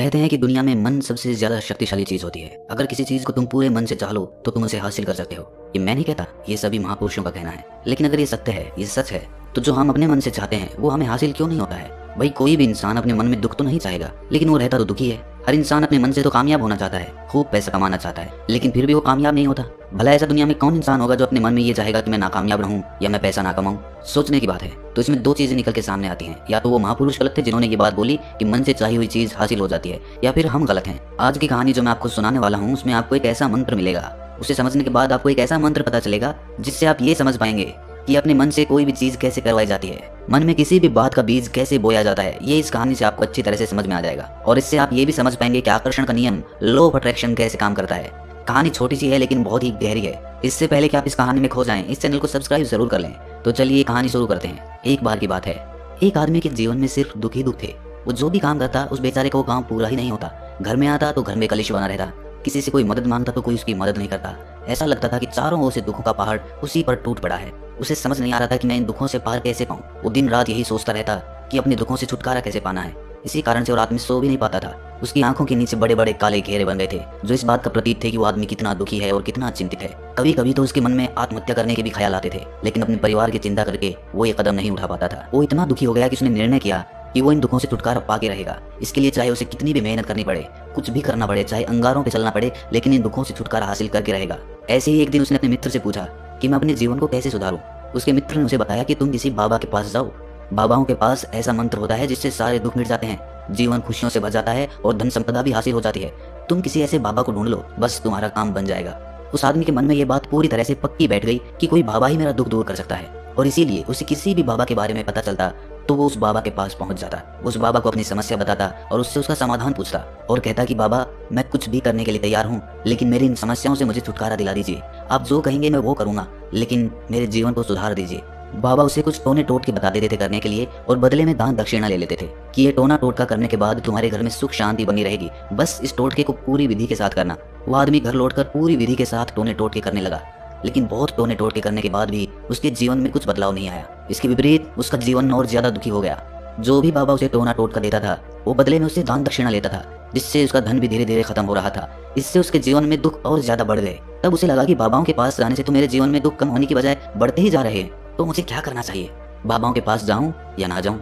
कहते हैं कि दुनिया में मन सबसे ज्यादा शक्तिशाली चीज होती है। अगर किसी चीज को तुम पूरे मन से चाह लो तो तुम उसे हासिल कर सकते हो। ये मैं नहीं कहता, ये सभी महापुरुषों का कहना है। लेकिन अगर ये सत्य है, ये सच है, तो जो हम अपने मन से चाहते हैं वो हमें हासिल क्यों नहीं होता है? भाई कोई भी इंसान अपने मन में दुख तो नहीं चाहेगा, लेकिन वो रहता तो दुखी है। हर इंसान अपने मन से तो कामयाब होना चाहता है, खूब पैसा कमाना चाहता है, लेकिन फिर भी वो कामयाब नहीं होता। भला ऐसा दुनिया में कौन इंसान होगा जो अपने मन में ये चाहेगा कि मैं नाकामयाब रहूं या मैं पैसा ना कमाऊं? सोचने की बात है। तो इसमें दो चीजें निकल के सामने आती हैं, या तो वो महापुरुष गलत थे जिन्होंने ये बात बोली कि मन से चाही हुई चीज हासिल हो जाती है, या फिर हम गलत हैं। आज की कहानी जो मैं आपको सुनाने वाला हूँ उसमें आपको एक ऐसा मंत्र मिलेगा। उसे समझने के बाद आपको एक ऐसा मंत्र पता चलेगा जिससे आप ये समझ पाएंगे कि अपने मन से कोई भी चीज कैसे करवाई जाती है, मन में किसी भी बात का बीज कैसे बोया जाता है। ये इस कहानी से आपको अच्छी तरह से समझ में आ जाएगा, और इससे आप ये भी समझ पाएंगे कि आकर्षण का नियम, लॉ ऑफ अट्रैक्शन कैसे काम करता है। कहानी छोटी सी है लेकिन बहुत ही गहरी है। इससे पहले कि आप इस कहानी में खो जाएं, इस चैनल को सब्सक्राइब जरूर कर लें। तो चलिए कहानी शुरू करते हैं। एक बार की बात है, एक आदमी के जीवन में सिर्फ दुख ही दुख थे। वो जो भी काम करता उस बेचारे का वो काम पूरा ही नहीं होता। घर में आता तो घर में कलेश बना रहता, किसी से कोई मदद मांगता तो कोई उसकी मदद नहीं करता। ऐसा लगता था कि चारों ओर से दुखों का पहाड़ उसी पर टूट पड़ा है। उसे समझ नहीं आ रहा था कि मैं इन दुखों से पार कैसे पाऊं। वो दिन रात यही सोचता रहता कि अपने दुखों से छुटकारा कैसे पाना है। इसी कारण से वो रात में सो भी नहीं पाता था। उसकी आंखों के नीचे बड़े बड़े काले घेरे बन गए थे, जो इस बात का प्रतीक थे कि वो आदमी कितना दुखी है और कितना चिंतित है। कभी कभी तो उसके मन में आत्महत्या करने के भी ख्याल आते थे, लेकिन अपने परिवार की चिंता करके वो ये कदम नहीं उठा पाता था। वो इतना दुखी हो गया कि उसने निर्णय किया कि वो इन दुखों से छुटकारा पाके रहेगा। इसके लिए चाहे उसे कितनी भी मेहनत करनी पड़े, कुछ भी करना पड़े, चाहे अंगारों पे चलना पड़े, लेकिन इन दुखों से छुटकारा हासिल करके रहेगा। ऐसे ही एक दिन उसने अपने मित्र से पूछा कि मैं अपने जीवन को कैसे सुधारूं। उसके मित्र ने उसे बताया कि तुम किसी बाबा के पास जाओ। बाबाओं के पास ऐसा मंत्र होता है जिससे सारे दुख मिट जाते हैं, जीवन खुशियों से भर जाता है और धन संपदा भी हासिल हो जाती है। तुम किसी ऐसे बाबा को ढूंढ लो, बस तुम्हारा काम बन जाएगा। उस आदमी के मन में ये बात पूरी तरह से पक्की बैठ गई कि कोई बाबा ही मेरा दुख दूर कर सकता है, और इसीलिए उसे किसी भी बाबा के बारे में पता चलता तो वो उस बाबा के पास पहुंच जाता, उस बाबा को अपनी समस्या बताता और उससे उसका समाधान पूछता और कहता कि बाबा मैं कुछ भी करने के लिए तैयार हूँ, लेकिन मेरी इन समस्याओं से मुझे छुटकारा दिला दीजिए। आप जो कहेंगे मैं वो करूंगा, लेकिन मेरे जीवन को सुधार दीजिए। बाबा उसे कुछ टोने टोट के बता देते थे करने के लिए, और बदले में दान दक्षिणा ले लेते थे कि ये टोना टोटका करने के बाद तुम्हारे घर में सुख शांति बनी रहेगी, बस इस टोटके को पूरी विधि के साथ करना। वो आदमी घर लौटकर पूरी विधि के साथ टोने टोटके करने लगा, लेकिन बहुत टोने टोटके करने के बाद भी उसके जीवन में कुछ बदलाव नहीं आया। इसके विपरीत उसका जीवन और ज्यादा दुखी हो गया। जो भी बाबा उसे टोना टोटका देता था वो बदले में उससे दान दक्षिणा लेता था, जिससे उसका धन भी धीरे धीरे खत्म हो रहा था। इससे उसके जीवन में दुख और ज्यादा बढ़ गए। तब उसे लगा कि बाबाओं के पास जाने से तो मेरे जीवन में दुख कम होने की बजाय बढ़ते ही जा रहे हैं, तो मुझे क्या करना चाहिए? बाबाओं के पास जाऊं या ना जाऊं?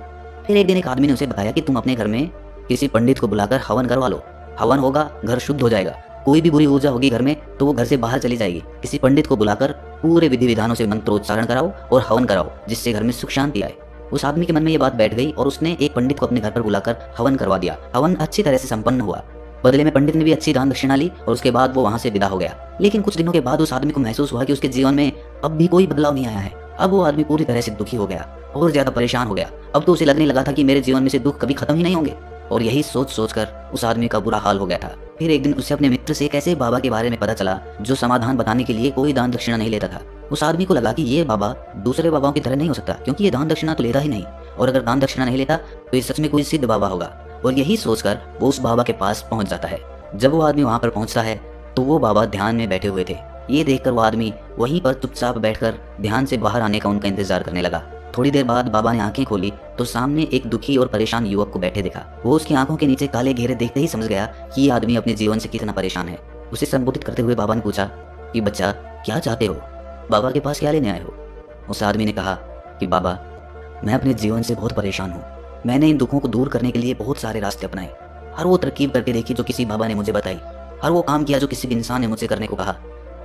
फिर एक दिन एक आदमी ने उसे बताया कि तुम अपने घर में किसी पंडित को बुलाकर हवन करवा लो। हवन होगा, घर शुद्ध हो जाएगा। कोई भी बुरी ऊर्जा होगी घर में तो वो घर से बाहर चली जाएगी। किसी पंडित को बुलाकर पूरे विधि विधानों से मंत्रोच्चारण कराओ और हवन कराओ, जिससे घर में सुख शांति आए। उस आदमी के मन में ये बात बैठ गई और उसने एक पंडित को अपने घर पर बुलाकर हवन करवा दिया। हवन अच्छी तरह से संपन्न हुआ। बदले में पंडित ने भी अच्छी दान दक्षिणा ली और उसके बाद वो वहां से विदा हो गया। लेकिन कुछ दिनों के बाद उस आदमी को महसूस हुआ कि उसके जीवन में अब भी कोई बदलाव नहीं आया है। अब वो आदमी पूरी तरह से दुखी हो गया और ज्यादा परेशान हो गया। अब तो उसे लगने लगा था कि मेरे जीवन में से दुख कभी खत्म ही नहीं होंगे, और यही सोच सोच कर उस आदमी का बुरा हाल हो गया था। फिर एक दिन उसे अपने मित्र से एक ऐसे बाबा के बारे में पता चला जो समाधान बताने के लिए कोई दान दक्षिणा नहीं लेता था। उस आदमी को लगा कि ये बाबा दूसरे बाबाओं की तरह नहीं हो सकता, क्योंकि ये दान दक्षिणा तो लेता ही नहीं, और अगर दान दक्षिणा नहीं लेता तो ये सच में कोई सिद्ध बाबा होगा। और यही सोचकर वो उस बाबा के पास पहुंच जाता है। जब वो आदमी वहां पर पहुंचता है तो वो बाबा ध्यान में बैठे हुए थे। ये देखकर वो आदमी वहीं पर चुपचाप बैठकर ध्यान से बाहर आने का उनका इंतजार करने लगा। थोड़ी देर बाद बाबा ने आंखें खोली तो सामने एक दुखी और परेशान युवक को बैठे देखा। वो उसकी आंखों के नीचे काले घेरे देखते ही समझ गया कि ये आदमी अपने जीवन से कितना परेशान है। उसे संबोधित करते हुए बाबा ने पूछा कि बच्चा क्या चाहते हो, बाबा के पास क्या लेने आए हो? उस आदमी ने कहा कि बाबा मैं अपने जीवन से बहुत परेशान हूँ। मैंने इन दुखों को दूर करने के लिए बहुत सारे रास्ते अपनाए, हर वो तरकीब करके देखी जो किसी बाबा ने मुझे बताई, हर वो काम किया जो किसी भी इंसान ने मुझसे करने को कहा,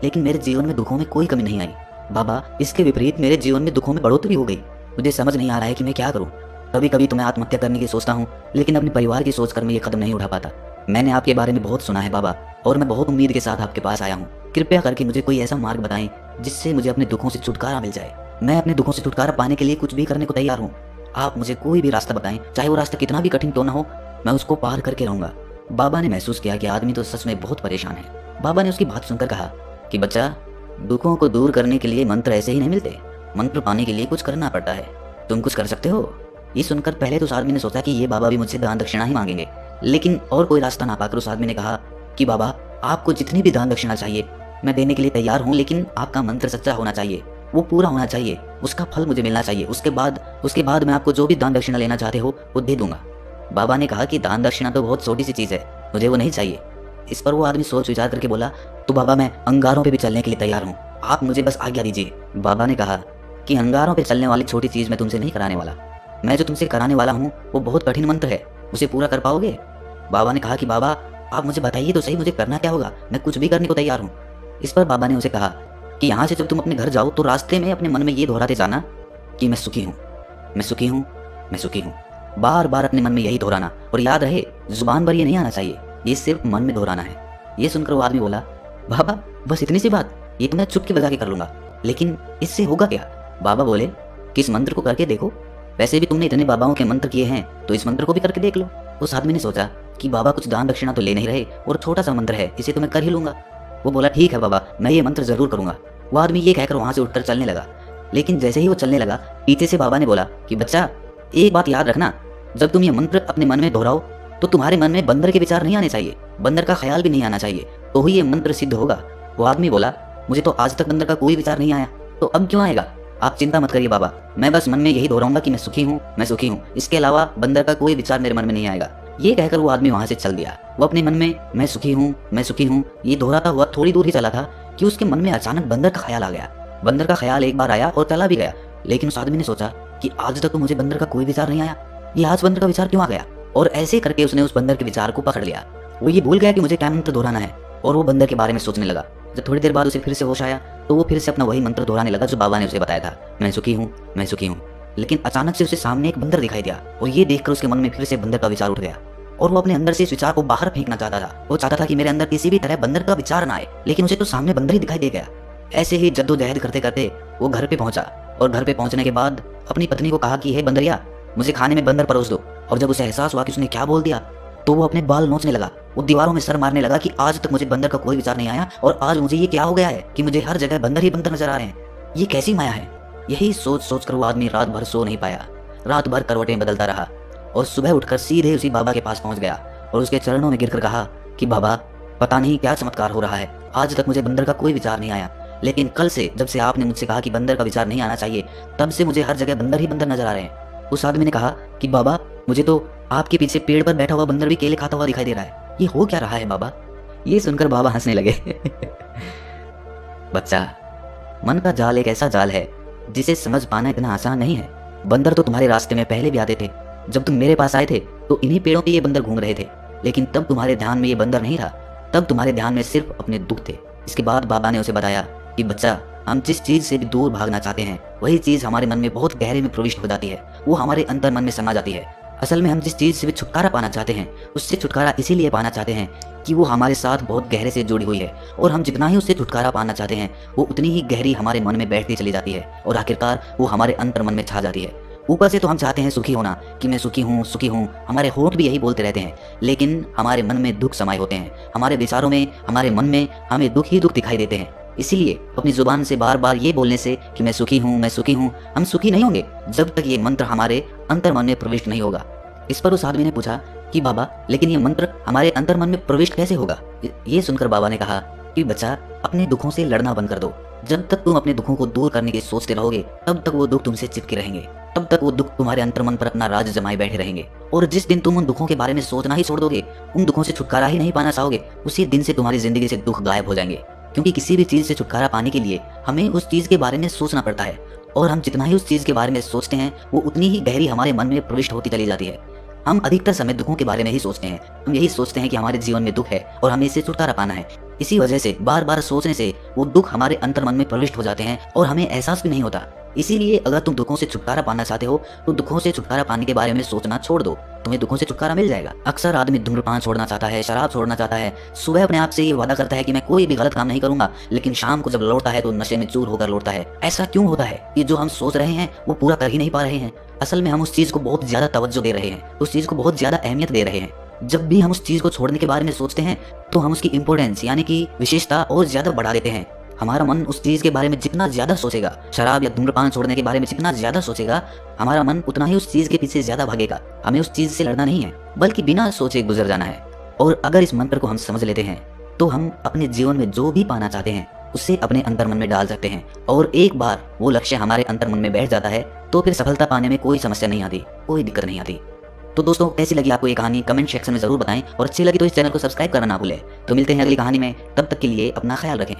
लेकिन मेरे जीवन में दुखों में कोई कमी नहीं आई। बाबा इसके विपरीत मेरे जीवन में दुखों में बढ़ोतरी हो गई। मुझे समझ नहीं आ रहा है कि मैं क्या करूं। कभी कभी तो मैं आत्महत्या करने की सोचता हूं, लेकिन अपने परिवार की सोचकर मैं ये कदम नहीं उठा पाता। मैंने आपके बारे में बहुत सुना है बाबा, और मैं बहुत उम्मीद के साथ आपके पास आया हूं। कृपया करके मुझे कोई ऐसा मार्ग बताएं जिससे मुझे अपने दुखों से छुटकारा मिल जाए। मैं अपने दुखों से छुटकारा पाने के लिए कुछ भी करने को तैयार हूँ। आप मुझे कोई भी रास्ता बताएं, चाहे वो रास्ता कितना भी कठिन क्यों ना हो, मैं उसको पार करके रहूंगा। बाबा ने महसूस किया कि आदमी तो सच में बहुत परेशान है। बाबा ने उसकी बात सुनकर कहा कि बच्चा दुखों को दूर करने के लिए मंत्र ऐसे ही नहीं मिलते, मंत्र पाने के लिए कुछ करना पड़ता है। तुम कुछ कर सकते हो। ये सुनकर पहले तो उस आदमी ने सोचा कि ये बाबा भी मुझसे दान दक्षिणा ही मांगेंगे, लेकिन और कोई रास्ता ना पाकर उस आदमी ने कहा कि बाबा आपको जितनी भी दान दक्षिणा चाहिए मैं देने के लिए तैयार हूँ, लेकिन आपका मंत्र सच्चा होना चाहिए, वो पूरा होना चाहिए, उसका फल मुझे मिलना चाहिए। उसके बाद मैं आपको जो भी दान दक्षिणा लेना चाहते हो वो दे दूंगा। बाबा ने कहा कि दान दक्षिणा तो बहुत छोटी सी चीज़ है, मुझे वो नहीं चाहिए। इस पर वो आदमी सोच विचार करके बोला, तो बाबा मैं अंगारों पे भी चलने के लिए तैयार हूँ, आप मुझे बस आज्ञा दीजिए। बाबा ने कहा कि अंगारों पे चलने वाली छोटी चीज़ मैं तुमसे नहीं कराने वाला, मैं जो तुमसे कराने वाला हूँ वो बहुत कठिन मंत्र है, उसे पूरा कर पाओगे? बाबा ने कहा कि बाबा आप मुझे बताइए तो सही, मुझे करना क्या होगा, मैं कुछ भी करने को तैयार हूँ। इस पर बाबा ने उसे कहा कि यहाँ से जब तुम अपने घर जाओ तो रास्ते में अपने मन में ये दोहराते जाना कि मैं सुखी हूँ, मैं सुखी हूँ, मैं सुखी हूँ। बार बार अपने मन में यही दोहराना, और याद रहे जुबान पर ये नहीं आना चाहिए, ये सिर्फ मन में दोहराना है। ये सुनकर वो आदमी बोला, बाबा बस इतनी सी बात, ये तो मैं चुपके बजा के कर लूंगा, लेकिन इससे होगा क्या? बाबा बोले कि इस मंत्र को करके देखो, वैसे भी तुमने इतने बाबाओं के मंत्र किए हैं तो इस मंत्र को भी करके देख लो। उस आदमी ने सोचा कि बाबा कुछ दान दक्षिणा तो ले नहीं रहे और छोटा सा मंत्र है, इसे तो मैं कर ही लूंगा। वो बोला ठीक है बाबा, मैं ये मंत्र जरूर करूंगा। वो आदमी ये कहकर वहां से उठकर चलने लगा, लेकिन जैसे ही वो चलने लगा पीछे से बाबा ने बोला कि बच्चा एक बात याद रखना, जब तुम ये मंत्र अपने मन में दोहराओ तो तुम्हारे मन में बंदर के विचार नहीं आने चाहिए, बंदर का ख्याल भी नहीं आना चाहिए, तो ही ये मंत्र सिद्ध होगा। वो आदमी बोला मुझे तो आज तक बंदर का कोई विचार नहीं आया, तो अब क्यों आएगा? आप चिंता मत करिए बाबा, मैं बस मन में यही दोहराऊंगा कि मैं सुखी हूँ, मैं सुखी हूँ, इसके अलावा बंदर का कोई विचार मेरे मन में नहीं आएगा। ये कहकर वो आदमी वहां से चल दिया। वो अपने मन में मैं सुखी हूँ, मैं सुखी हूँ ये दोहराता हुआ थोड़ी दूर ही चला था कि उसके मन में अचानक बंदर का ख्याल आ गया। बंदर का ख्याल एक बार आया और चला भी गया, लेकिन उस आदमी ने सोचा कि आज तक तो मुझे बंदर का कोई विचार नहीं आया, ये आज बंदर का विचार क्यों आ गया? और ऐसे करके उसने उस बंदर के विचार को पकड़ लिया। वो ये भूल गया कि मुझे क्या मंत्र दोहराना है, और वो बंदर के बारे में सोचने लगा। जब थोड़ी देर बाद उसे फिर से होश आया तो वो फिर से अपना वही मंत्र दोहराने लगा जो बाबा ने उसे बताया था, मैं सुखी हूँ, मैं सुखी हूँ। लेकिन अचानक से उसे सामने एक बंदर दिखाई दिया, और ये देखकर उसके मन में फिर से बंदर का विचार उठ गया, और वो अपने अंदर से इस विचार को बाहर फेंकना चाहता था। वो चाहता था कि मेरे अंदर किसी भी तरह बंदर का विचार ना आए, लेकिन उसे तो सामने बंदर ही दिखाई दे गया। ऐसे ही जद्दोजहद करते करते वो घर पे पहुंचा, और घर पे पहुंचने के बाद अपनी पत्नी को कहा कि हे बंदरिया, मुझे खाने में बंदर परोस दो। और जब उसे एहसास हुआ कि उसने क्या बोल दिया तो वो अपने बाल नोचने लगा, वो दीवारों में सर मारने लगा कि आज तक मुझे बंदर का कोई विचार नहीं आया, और आज मुझे ये क्या हो गया है कि मुझे हर जगह बंदर ही बंदर नजर आ रहे हैं, ये कैसी माया है। यही सोच सोच कर वो आदमी रात भर सो नहीं पाया, रात भर करवटें बदलता रहा, और सुबह उठकर सीधे उसी बाबा के पास पहुंच गया और उसके चरणों में गिरकर कहा कि बाबा पता नहीं क्या चमत्कार हो रहा है, आज तक मुझे बंदर का कोई विचार नहीं आया, लेकिन कल से जब से आपने मुझसे कहा कि बंदर का विचार नहीं आना चाहिए, तब से मुझे हर जगह बंदर ही बंदर नजर आ रहे हैं। उस आदमी ने कहा कि बाबा मुझे तो आपके पीछे पेड़ पर बैठा हुआ बंदर भी केले खाता हुआ दिखाई दे रहा है, ये हो क्या रहा है बाबा? ये सुनकर बाबा हंसने लगे। बच्चा, मन का जाल एक ऐसा जाल है जिसे समझ पाना इतना आसान नहीं है। बंदर तो तुम्हारे रास्ते में पहले भी आते थे, जब तुम मेरे पास आए थे तो इन्हीं पेड़ों पे ये बंदर घूम रहे थे, लेकिन तब तुम्हारे ध्यान में ये बंदर नहीं था, तब तुम्हारे ध्यान में सिर्फ अपने दुख थे। इसके बाद बाबा ने उसे बताया कि बच्चा, हम जिस चीज से भी दूर भागना चाहते हैं वही चीज हमारे मन में बहुत गहरे में प्रविष्ट हो जाती है, वो हमारे अंतर मन में समा जाती है। असल में हम जिस चीज से भी छुटकारा पाना चाहते हैं उससे छुटकारा इसीलिए पाना चाहते हैं कि वो हमारे साथ बहुत गहरे से जुड़ी हुई है, और हम जितना ही उससे छुटकारा पाना चाहते हैं वो उतनी ही गहरी हमारे मन में बैठती चली जाती है, और आखिरकार वो हमारे अंतर मन में छा जाती है। ऊपर से तो हम चाहते हैं सुखी होना, कि मैं सुखी हूँ सुखी हूँ, हमारे होंठ भी यही बोलते रहते हैं, लेकिन हमारे मन में दुख समाये होते हैं, हमारे विचारों में, हमारे मन में हमें दुख ही दुख दिखाई देते हैं। इसीलिए अपनी जुबान से बार बार ये बोलने से कि मैं सुखी हूँ मैं सुखी हूँ, हम सुखी नहीं होंगे जब तक ये मंत्र हमारे अंतर मन में प्रविष्ट नहीं होगा। इस पर उस आदमी ने पूछा कि बाबा लेकिन ये मंत्र हमारे अंतर मन में प्रविष्ट कैसे होगा? ये सुनकर बाबा ने कहा कि बच्चा, अपने दुखों से लड़ना बंद कर दो। जब तक तुम अपने दुखों को दूर करने की सोचते रहोगे तब तक वो दुख तुमसे चिपके रहेंगे, तब तक वो दुख तुम्हारे अंतर मन पर अपना राज जमाए बैठे रहेंगे। और जिस दिन तुम उन दुखों के बारे में सोचना ही छोड़ दोगे, उन दुखों से छुटकारा ही नहीं पाना चाहोगे, उसी दिन से तुम्हारी जिंदगी से दुख गायब हो जाएंगे। क्योंकि किसी भी चीज से छुटकारा पाने के लिए हमें उस चीज के बारे में सोचना पड़ता है, और हम जितना ही उस चीज के बारे में सोचते हैं वो उतनी ही गहरी हमारे मन में प्रविष्ट होती चली जाती है। हम अधिकतर समय दुखों के बारे में ही सोचते हैं, हम यही सोचते हैं कि हमारे जीवन में दुख है और हमें इससे छुटकारा पाना है। इसी वजह से बार बार सोचने से वो दुख हमारे अंतर मन में प्रविष्ट हो जाते हैं और हमें एहसास भी नहीं होता। इसीलिए अगर तुम दुखों से छुटकारा पाना चाहते हो तो दुखों से छुटकारा पाने के बारे में सोचना छोड़ दो, तुम्हें दुखों से छुटकारा मिल जाएगा। अक्सर आदमी धूम्रपान छोड़ना चाहता है, शराब छोड़ना चाहता है, सुबह अपने आप से ये वादा करता है कि मैं कोई भी गलत काम नहीं करूंगा, लेकिन शाम को जब लौटता है तो नशे में चूर होकर लौटता है। ऐसा क्यों होता है? ये जो हम सोच रहे हैं वो पूरा कर ही नहीं पा रहे हैं। असल में हम उस चीज को बहुत ज्यादा तवज्जो दे रहे हैं, उस चीज को बहुत ज्यादा अहमियत दे रहे हैं। जब भी हम उस चीज को छोड़ने के बारे में सोचते हैं तो हम उसकी इंपोर्टेंस यानी कि विशेषता और ज्यादा बढ़ा देते हैं। हमारा मन उस चीज के बारे में जितना ज्यादा सोचेगा, शराब या धूम्रपान छोड़ने के बारे में जितना ज्यादा सोचेगा, हमारा मन उतना ही उस चीज के पीछे ज्यादा भागेगा। हमें उस चीज से लड़ना नहीं है, बल्कि बिना सोचे गुजर जाना है। और अगर इस मंत्र को हम समझ लेते हैं तो हम अपने जीवन में जो भी पाना चाहते हैं उसे अपने अंतर मन में डाल सकते हैं। और एक बार वो लक्ष्य हमारे अंतर मन में बैठ जाता है तो फिर सफलता पाने में कोई समस्या नहीं आती, कोई दिक्कत नहीं आती। तो दोस्तों कैसी लगी आपको ये कहानी कमेंट सेक्शन में जरूर बताएं और अच्छी लगी तो इस चैनल को सब्सक्राइब करना ना भूलें। तो मिलते हैं अगली कहानी में, तब तक के लिए अपना ख्याल रखें।